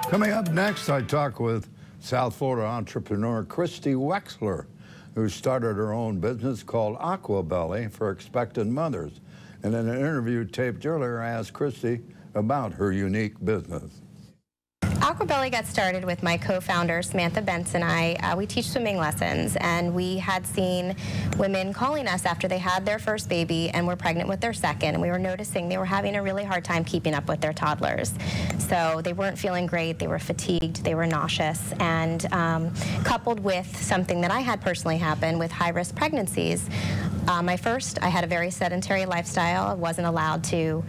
Coming up next, I talk with South Florida entrepreneur Christy Wexler, who started her own business called Aquabelly for expectant mothers. And in an interview taped earlier, I asked Christy about her unique business. Aquabelly got started with my co-founder Samantha Benz and I. We teach swimming lessons, and we had seen women calling us after they had their first baby and were pregnant with their second, and we were noticing they were having a really hard time keeping up with their toddlers. So they weren't feeling great, they were fatigued, they were nauseous, and coupled with something that I had personally happen with high-risk pregnancies. I had a very sedentary lifestyle. I wasn't allowed to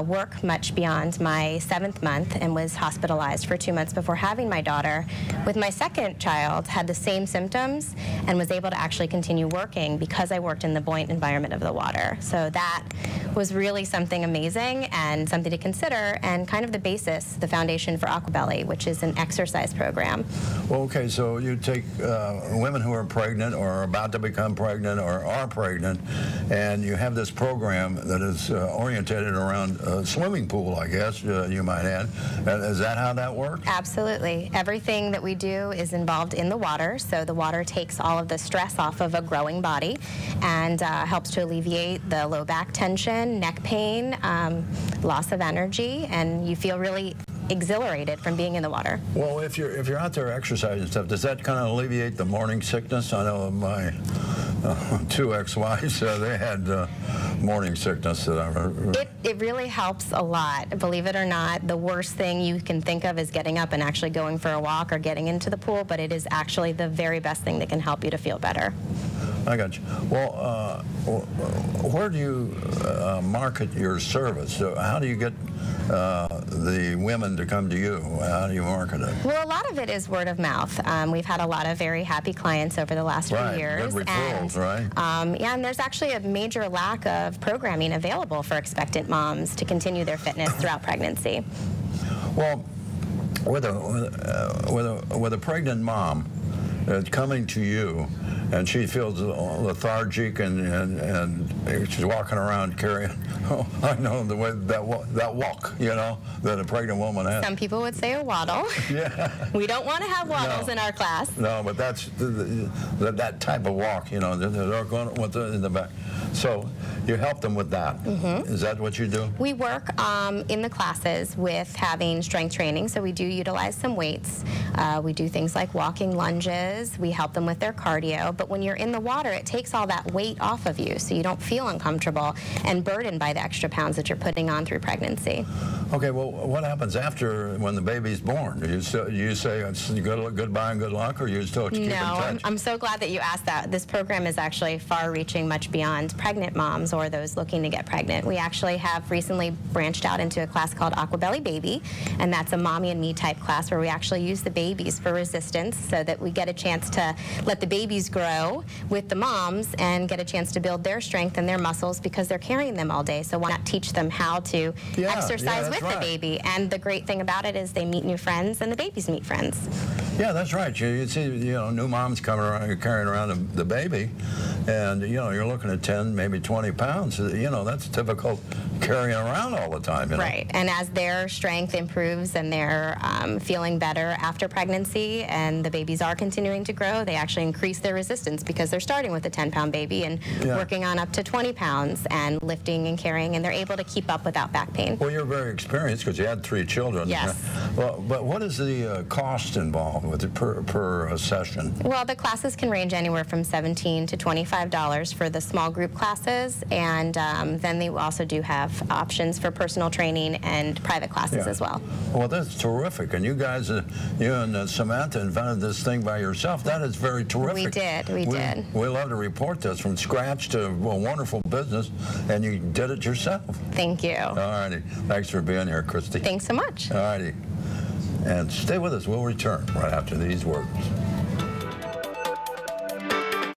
work much beyond my 7th month and was hospitalized for 2 months before having my daughter. With my second child, had the same symptoms and was able to actually continue working because I worked in the buoyant environment of the water. So that was really something amazing and something to consider, and kind of the basis, the foundation for Aquabelly, which is an exercise program. Well, okay, so you take women who are pregnant or are about to become pregnant or are pregnant, and you have this program that is orientated around a swimming pool, I guess, you might add. Is that how that works? Absolutely. Everything that we do is involved in the water, so the water takes all of the stress off of a growing body and helps to alleviate the low back tension, neck pain, loss of energy, and you feel really exhilarated from being in the water. Well, if you're out there exercising and stuff, does that kind of alleviate the morning sickness? I know my 2 ex-wives, they had morning sickness. It really helps a lot. Believe it or not, the worst thing you can think of is getting up and actually going for a walk or getting into the pool, but it is actually the very best thing that can help you to feel better. I got you. Well, where do you market your service? So how do you get the women to come to you? How do you market it? Well, a lot of it is word of mouth. We've had a lot of very happy clients over the last few years. Good referrals, right? Yeah, and there's actually a major lack of programming available for expectant moms to continue their fitness throughout pregnancy. Well, with a pregnant mom coming to you, and she feels lethargic and she's walking around carrying, I know the way that walk, you know, that a pregnant woman has. Some people would say a waddle. Yeah. We don't want to have waddles in our class. No, but that's that type of walk, you know, they're going in the back. So you help them with that. Mm-hmm. Is that what you do? We work in the classes with having strength training, so we do utilize some weights. We do things like walking lunges. We help them with their cardio. But when you're in the water, it takes all that weight off of you, so you don't feel uncomfortable and burdened by the extra pounds that you're putting on through pregnancy. Okay, well, what happens after when the baby's born? Do you say it's goodbye and good luck, or you still keep in touch? No, I'm so glad that you asked that. This program is actually far-reaching, much beyond pregnant moms or those looking to get pregnant. We actually have recently branched out into a class called Aquabelly Baby, and that's a mommy and me type class where we actually use the babies for resistance so that we get a chance to let the babies grow with the moms and get a chance to build their strength and their muscles because they're carrying them all day. So why not teach them how to exercise with the baby? And the great thing about it is they meet new friends and the babies meet friends. Yeah, that's right. You see, you know, new moms coming around, carrying around the baby, and you know, you're looking at 10, maybe 20 pounds. You know, that's difficult carrying around all the time. You know? Right, and as their strength improves and they're feeling better after pregnancy, and the babies are continuing to grow, they actually increase their resistance because they're starting with a 10-pound baby and working on up to 20 pounds and lifting and carrying, and they're able to keep up without back pain. Well, you're very experienced because you had 3 children. Yes. Well, but what is the cost involved with it per session? Well, the classes can range anywhere from $17 to $25 for the small group classes, and then they also do have options for personal training and private classes as well. Well, that's terrific. And you guys, you and Samantha invented this thing by yourself. That is very terrific. We did. We did. We love to report this from scratch to a wonderful business, and you did it yourself. Thank you. All righty. Thanks for being here, Christy. Thanks so much. All righty. And stay with us. We'll return right after these words.